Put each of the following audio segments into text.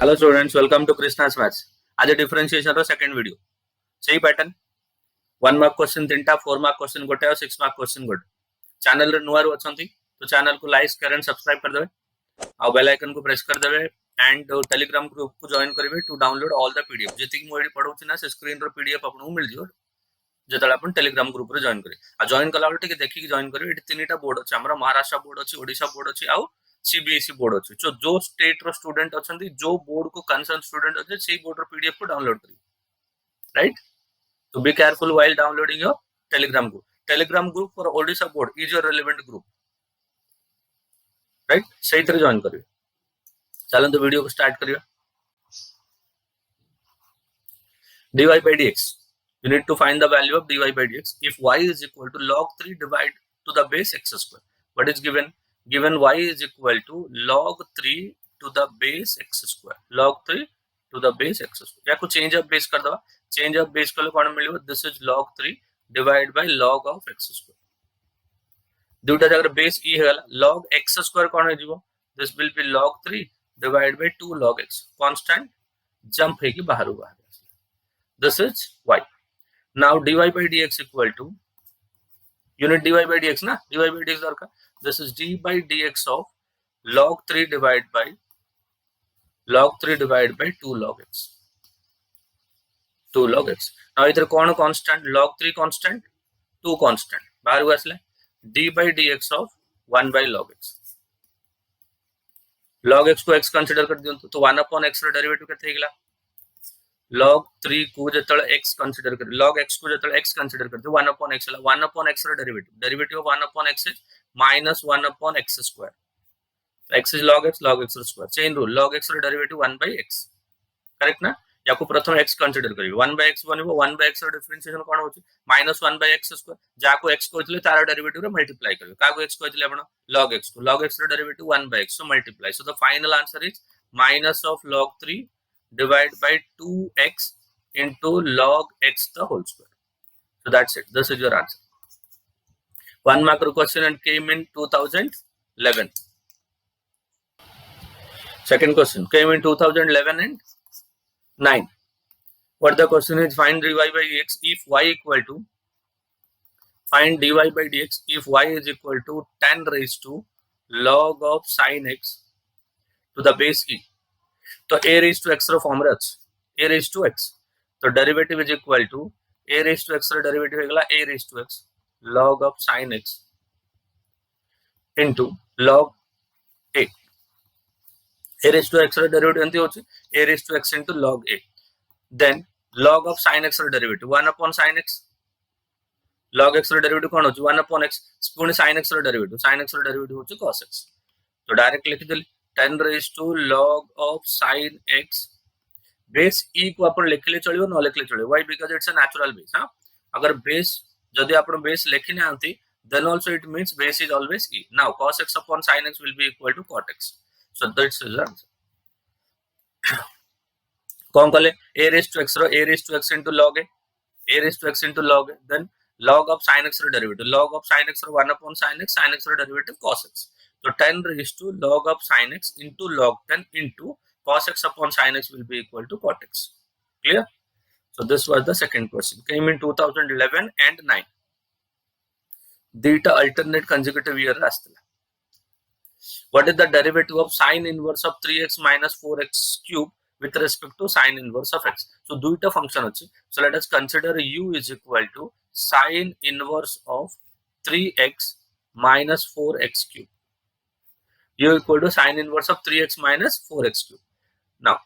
Hello students, welcome to Krishnas Maths. आज differentiation रो second video. सही pattern 1 mark question 3टा 4 mark question गोटे और 6 mark question गोटे. Channel रे नुआर अछंती तो चैनल को लाइक शेयर एंड सब्सक्राइब कर देबे और बेल आइकन को प्रेस कर देबे एंड टेलीग्राम ग्रुप को जॉइन करबे to download all the PDF जति कि मोडी पढौछि ना से स्क्रीन रो पीडीएफ आपन मिल जियो जतले अपन टेलीग्राम ग्रुप रे जॉइन करे आ जॉइन कला बेले देखि कि जॉइन करबे एटी तीनटा बोर्ड अछि हमरा महाराष्ट्र बोर्ड अछि ओडिशा बोर्ड अछि आ सीबीएसई बोर्ड अछि जो स्टेट रो स्टूडेंट अछंती जो बोर्ड को कंसर्न स्टूडेंट अछि सेही बोर्ड रो पीडीएफ को डाउनलोड करी right. So be careful while downloading your Telegram group. Telegram group for Odisha board is your relevant group. Right? सही तरह join करिए. चलो तो वीडियो को स्टार्ट करिए. dy by dx. You need to find the value of dy by dx if y is equal to log 3 divide to the base x square. What is given? Given y is equal to log 3 to the base x square. Log 3 to the base x square. या को change of base कर दवा. Change of base कले कोन मिलियो this is log 3 divide by log of x square. दुटा जगह base e हेला log x स्क्वायर कोन हो जिवो this will be log 3 divide by 2 log x constant jump है कि बाहर बाहर this is y. Now dy by dx equal to unit dy by dx ना dy by dx दरकार this is d by dx of log 3 divide by 2 log x 2 log x. now इधर कौन constant log 3 constant 2 constant बाहर को आसले d by dx of 1 by log x. log x को x consider कर दियंतु तो 1 upon x रो derivative केते हेगला log 3 को जतले x कंसीडर कर log x को जतले x कंसीडर करते 1 upon x ला 1 upon x रो derivative of 1 upon x is -1 upon x square. x is log x रो square. Chain rule log x रो डेरिवेटिव 1 by x करेक्ट ना. याको प्रथम x कंसीडर करिवे 1 by x बनिबो 1 by x रो डिफरेंशिएशन कोन होची -1 by x स्क्वायर जाको x कहथिले तार डेरिवेटिव रे मल्टीप्लाई करिवे काको x कहथिले आपण log x रो derivative 1 by x so multiply so the final answer is minus of log 3 divide by 2x into log x the whole square. So that's it. This is your answer. 1 mark question and came in 2011. Second question came in 2011 and 9. What the question is, find dy by dx if y equal to find dy by dx if y is equal to 10 raised to log of sin x to the base e. तो a raised to x रो form रे अछि a raised to x तो derivative is equal to a raised to x रो derivative हेगला a raised to x log of sin x into log a. a raised to x रो derivative एंती होची a raised to x into log a. then log of sin x रो derivative 1 upon sin x log x रो derivative कोन होची 1 upon x पुनी sin x रो derivative होची cos x. तो डायरेक्ट लिख देली 10 raised to log of sin x base e को अपन लिखले चलियो न लिखले चलियो why because it's a natural base. हां अगर base जदि अपन base लिखिने Anti then also it means base is always e. now cos x upon sin x will be equal to cot x. so that's the answer. कौन कले a raised to x रो a raised to x into log a raised to x into log a then log of sin x रो derivative log of sin x रो 1 upon sin x रो derivative cos x. so 10 raised to log of sin x into log 10 into cos x upon sin x will be equal to cot x. Clear? So this was the second question came in 2011 and 9. Theta alternate consecutive year astla. What is the derivative of sin inverse of 3x minus 4x cube with respect to sin inverse of x? So duita function achi. So let us consider u is equal to sin inverse of 3x minus 4x cube. u equal to sin inverse of 3x minus 4x cube. now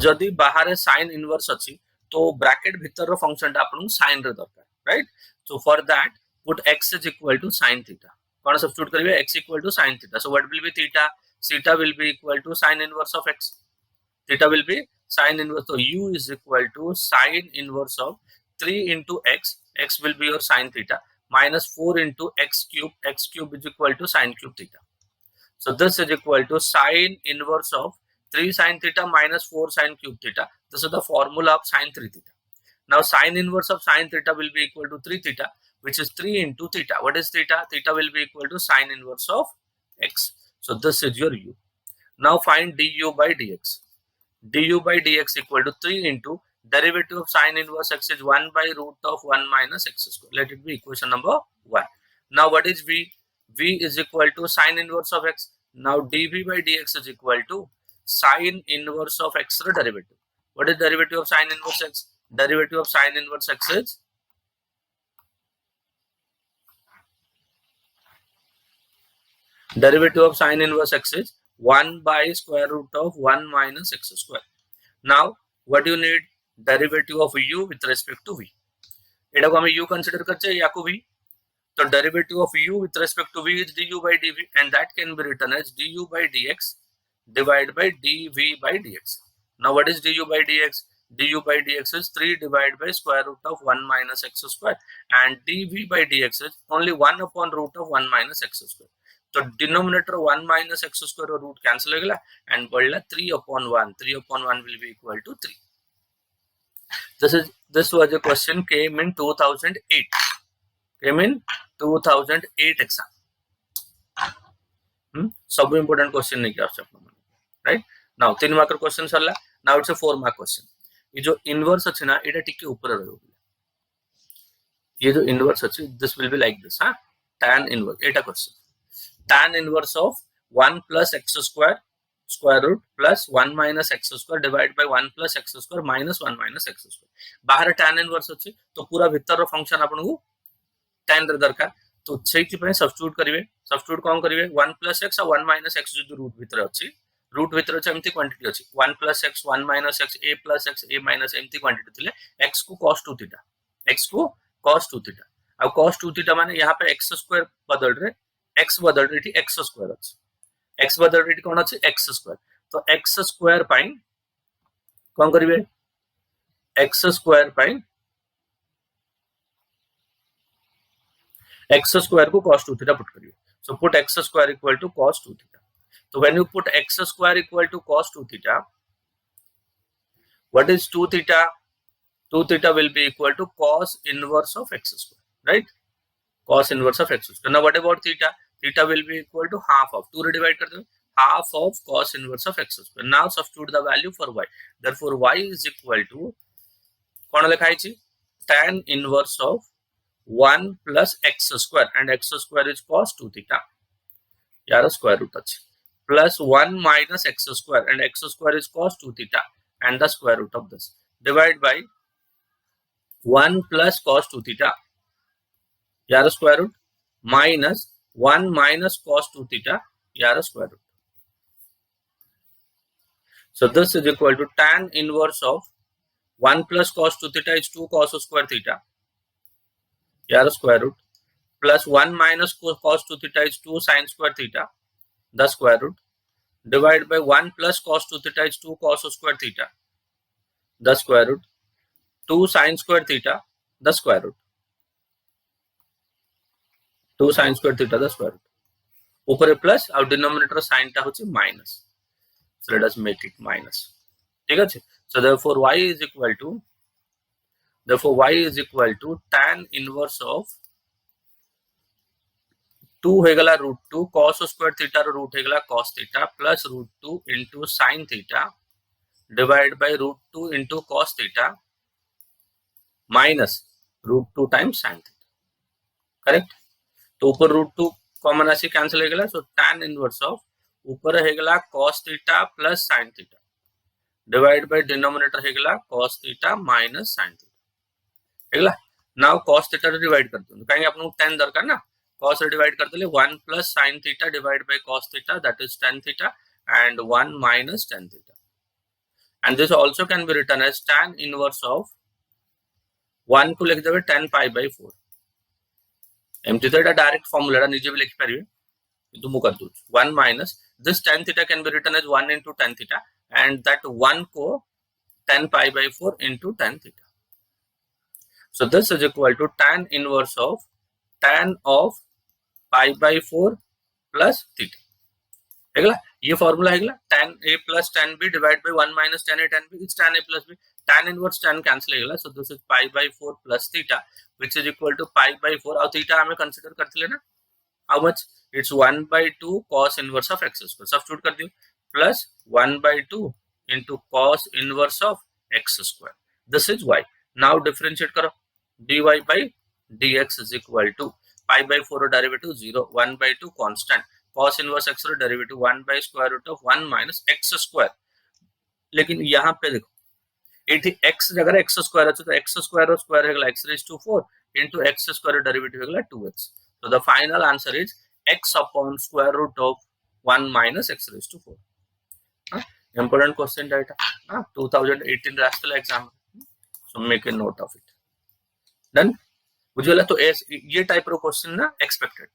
जदि बाहर sin inverse अछि तो bracket भीतर रो function ता आपन sin रे दरकार right. so for that put x is equal to sin theta cone substitute करिवे x equal to sin theta. so what will be theta? theta will be equal to sin inverse of x. theta will be sin inverse. so u is equal to sin inverse of 3 into x. x will be your sin theta minus 4 into x cube is equal to sin cube theta. so this is equal to sin inverse of 3 sin theta minus 4 sin cube theta. This is the formula of sin 3 theta. Now sin inverse of sin theta will be equal to 3 theta, which is 3 into theta. What is theta? Theta will be equal to sin inverse of x. So this is your u. Now find du by dx. du by dx equal to 3 into derivative of sine inverse x is 1 by root of 1 minus x square. Let it be equation number 1. Now what is v? V is equal to sine inverse of x. Now dv by dx is equal to sine inverse of x derivative. What is derivative of sine inverse x? Derivative of sine inverse x is derivative of sine inverse x is 1 by square root of 1 minus x square. Now what you need? Derivative of u with respect to v. एटा को हमें u consider करते हैं या को v. So derivative of u with respect to v is du by dv, and that can be written as du by dx divided by dv by dx. Now what is du by dx? Du by dx is 3 divided by square root of 1 minus x square, and dv by dx is only 1 upon root of 1 minus x square. So denominator 1 minus x square or root cancel हो गया and बढ़ला 3 upon 1. 3 upon 1 will be equal to 3. This was a question came in 2008. Came in 2008 exam. सब important question नहीं किया आपने, right? Now 3 mark question Sarla. Now it's a 4 mark question. ये जो inverse अच्छे ना इटा टिके ऊपर रहो. ये जो inverse अच्छे, this will be like this, हाँ? Tan inverse. इटा question. Tan inverse of 1 plus x square square root plus 1 minus x square divided by 1 plus x square minus 1 minus x square. बाहर tan inverse अच्छे तो पूरा भीतर रो function आपन को tan रे दरकार. तो सेठी पे सब्स्टिट्यूट करिवे. सब्स्टिट्यूट कोन करिवे? 1 plus x और 1 minus x जो रूट भीतर अछि. रूट भीतर अछि एम्ति क्वांटिटी अछि. 1 plus x 1 minus x a plus x a minus एम्ति क्वांटिटी थिले. x को cos 2 थीटा. x को cos 2 थीटा. अब cos 2 थीटा माने यहाँ पे x स्क्वायर बदल रे. x बदल रे x स्क्वायर अछि. x बदल रे कोन अछि? x square. तो x स्क्वायर पाइन कोन करिवे? x square pine x square को cos 2 theta put करिए. So put x square equal to cos 2 theta. So when you put x square equal to cos 2 theta, what is 2 theta? 2 theta will be equal to cos inverse of x square, right? Cos inverse of x square. Now what about theta? Theta will be equal to half of 2 divide कर दो, half of cos inverse of x square. Now substitute the value for y. Therefore y is equal to कौन लिखा है जी? Tan inverse of 1 plus x square, and x square is cos 2 theta यार square root अच्छे, plus 1 minus x square, and x square is cos 2 theta and the square root of this, divide by 1 plus cos 2 theta यार square root minus 1 minus cos 2 theta यार square root. So this is equal to tan inverse of 1 plus cos 2 theta is 2 cos square theta यार square root plus 1 minus cos 2 theta is 2 sin square theta the square root, divided by 1 plus cos 2 theta is 2 cos square theta the square root, 2 sin square theta the square root, 2 sin square theta the square root. ऊपर plus और denominator sign टा होची minus. So let us make it minus. ठीक है. So therefore y is equal to tan inverse of 2 होएगला root 2 cos square theta रो root होएगला cos theta plus root 2 into sin theta divide by root 2 into cos theta minus root 2 times sin theta. Correct. तो ऊपर root 2 common राशि cancel हो गला. सो tan inverse of ऊपर होएगला cos theta plus sin theta divide by denominator होएगला cos theta minus sin theta हेगला. Now cos theta रे डिवाइड कर दो कहीं आपन 10 दरकार ना. cos रे डिवाइड कर देले 1 plus sin theta divide bye cos theta that is tan theta and 1 minus tan theta, and this also can be written as tan inverse of 1 को लिख देबे tan pi by 4. एमटी तो एटा direct formula निजे भी लिख परिबे किंतु मु कर दू 1 minus this tan theta can be written as 1 into tan theta and that 1 को tan pi by 4 into tan theta. So this is equal to tan inverse of tan of pi by 4 plus theta. हेगला. ये formula हेगला tan a plus tan b divided by 1 minus tan a tan b is tan a plus b. tan inverse tan cancel हेगला. So this is pi by 4 plus theta which is equal to pi by 4 और theta हमें consider करते लेना. How much? It's 1 by 2 cos inverse of x square. Substitute कर दियो plus 1 by 2 into cos inverse of x square. This is y. Now differentiate karo. dy by dx is equal to pi by 4 derivative 0, 1 by 2 constant, cos inverse x derivative 1 by square root of 1 minus x square. लेकिन यहाँ पे देखो eighty x जगह x square अच्छे तो x square और square है x raised to 4 into x square derivative है 2x. So the final answer is x upon square root of 1 minus x raised to 4. Important question data. 2018 राष्ट्रीय exam. So make a note of it. Done. बुझला तो ये type रो question ना expected.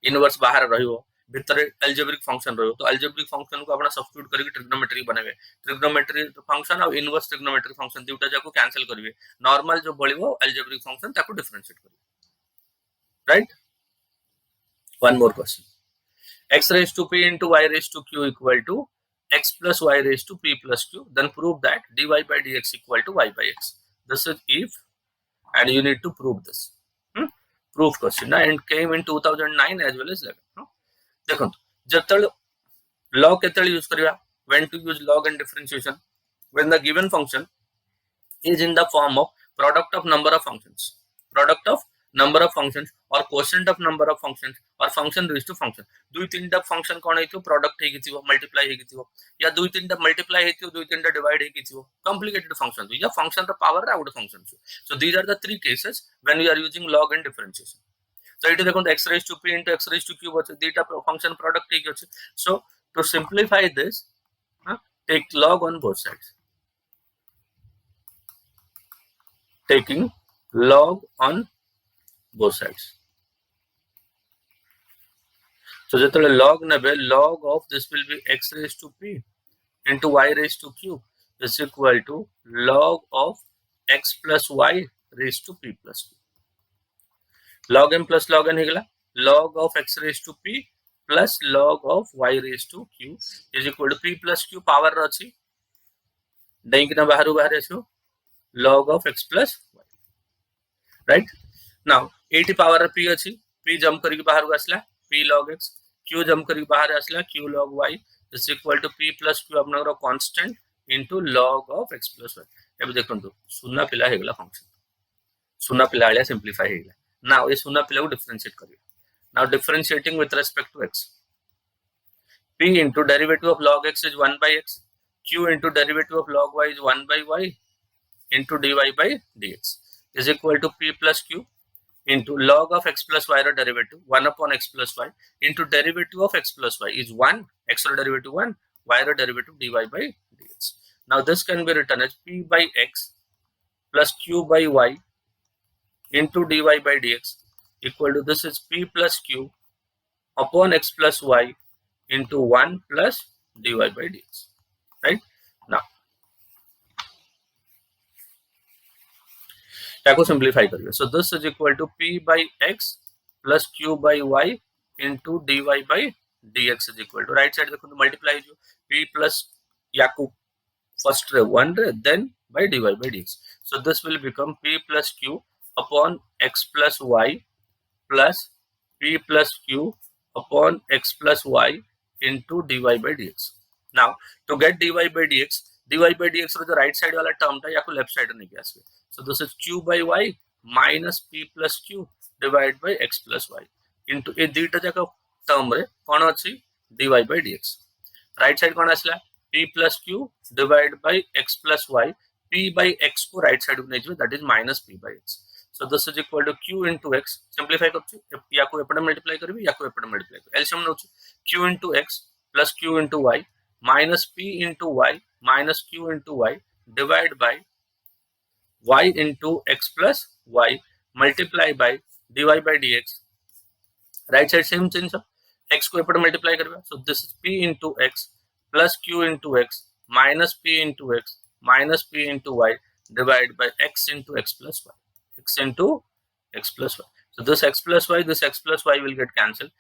Inverse बाहर रहियो भीतर algebraic function रहियो तो एल्जेब्रिक फंक्शन को अपना सब्स्टिट्यूट करके ट्रिग्नोमेट्री बनावे. ट्रिग्नोमेट्री फंक्शन और इनवर्स ट्रिग्नोमेट्री फंक्शन दुटा जाको कैंसिल करिवे. नॉर्मल जो बळिवो एल्जेब्रिक फंक्शन ताको डिफरेंशिएट करिवे. Right. One more question. X raised to p into y raised to q equal to x plus y raised to p plus q. Then prove that dy by dx equal to y by x. This is if, and you need to prove this. Proof question and came in 2009 as well as 11. देखो जब log केतल use करिया, when to use log and differentiation when the given function is in the form of product of number of functions or quotient of number of functions or function raised to function. दुई तीन function कौन हेतियो product हेगिथियो multiply हेगिथियो या दुई तीन multiply हेतियो दुई तीन divide हेगिथियो कॉम्प्लिकेटेड फंक्शन या फंक्शन द पावर रा out function. So these are the three cases when we are using log and differentiation. So it is x raised to p into x raised to q अच्छे data function product ठीक अच्छे. So to simplify this, take log on both sides. Taking log on both sides. So जेतले log नेबे log of this will be x raised to p into y raised to q is equal to log of x plus y raised to p plus q. log m plus log n हेगला log of x raised to p plus log of y raised to q is equal to p plus q power अछि दैं किना Bahru बाहर आछो log of x plus y. right now 80 power p अछि p jump करके बाहर आसला p log x, q jump करके बाहर आसला q log y is equal to p plus q अपना रो constant into log of x plus y. अब देखंतु सुन्ना पिला हेगला फंक्शन सुन्ना पिला आलिया सिंपलीफाई हेगला. Now ये सुना पिला को डिफरेंशिएट करिए. Now differentiating with respect to x. P into derivative of log x is 1 by x. Q into derivative of log y is 1 by y into dy by dx is equal to p plus q into log of x plus y derivative 1 upon x plus y into derivative of x plus y is 1, x derivative 1, y derivative dy by dx. Now this can be written as p by x plus q by y into dy by dx equal to this is p plus q upon x plus y into 1 plus dy by dx. Right. Now ताको simplify करिए. So this is equal to p by x plus q by y into dy by dx is equal to right side देखो तो multiply जो p plus याको first 1 then by dy by dx. So this will become p plus q upon x plus y plus p plus q upon x plus y into dy by dx. Now to get dy by dx रो जो right side वाला term था या को left side नहीं आसबे. So this is q by y minus p plus q divided by x plus y into ए दुईटा जाका term रे कोन अछि dy by dx. Right side कोन आसला p plus q divided by x plus y, p by x को right side को नै जबे that is minus p by x. So this is equal to q into x. Simplify करछु या को एपडे multiply करबी या को एपडे मल्टीप्लाई कर एलसीएम नोच q into x plus q into y minus p into y minus q into y divided by y into x plus y multiply by dy by dx. Right side same change x को एपडे multiply करबा. So this is p into x plus q into x minus p into x minus p into y divided by x into x plus y. X into x plus y. So this x plus y will get cancelled.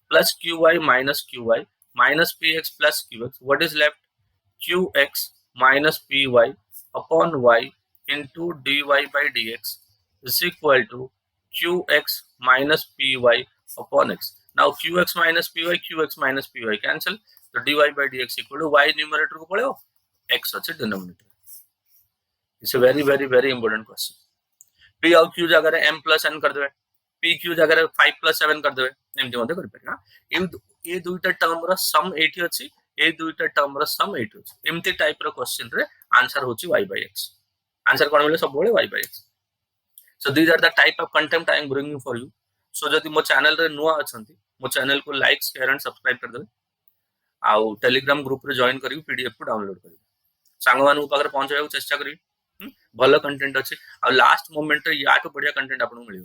Plus qy minus qy minus px plus qx. What is left? Qx minus py upon y into dy by dx is equal to qx minus py upon x. Now qx minus py cancel. So dy by dx equal to y numerator को पढ़ो x अच्छे denominator it's a very very very important question p और q जगह रे m plus n कर देबे p q जगह रे 5 plus 7 कर देबे एमती मते कर परिना ए दुईटा टर्म रो सम 80 अछि ए दुईटा टर्म रो सम 80 अछि एमती टाइप रो क्वेश्चन रे आंसर होची y by x आंसर कोन मिले सब बोले y by x so these are the type of content I am bringing for you so जदि मो चैनल रे नुआ अछंती मो चैनल को लाइक शेयर एंड सब्सक्राइब कर देबे आउ टेलीग्राम ग्रुप रे जॉइन करी पीडीएफ को डाउनलोड करी सांग मानु पाकर पहुंचाय चेष्टा करी भलो कंटेंट अच्छे आ लास्ट मोमेंट रे या तो बढ़िया कंटेंट आपन मिलियो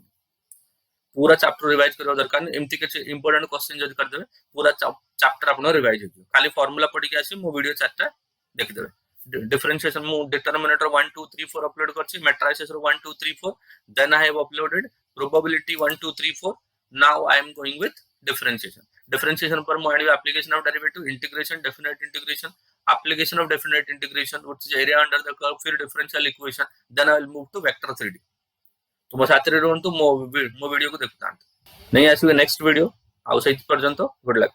पूरा चैप्टर रिवाइज करियो दरकार एमती के इंपोर्टेंट क्वेश्चन जदि कर देबे पूरा चैप्टर आपन रिवाइज हो खाली फार्मूला पढ़ी के आसी मो वीडियो चारटा देख देबे डिफरेंशिएशन मो डिटरमिनेटर 1 2 3 4 अपलोड करछि matrices row 1 2 3 4 then I have uploaded probability 1 2 3 4 now I am going with differentiation पर मो आनी application of derivative integration definite integration application of definite integration which is area under the curve फिर differential equation then I will move to vector 3D तो मो साथरे रहंतु मो video को देखता नहीं आसीबे नेक्स्ट वीडियो आउ सहित पर्यंत गुड लक।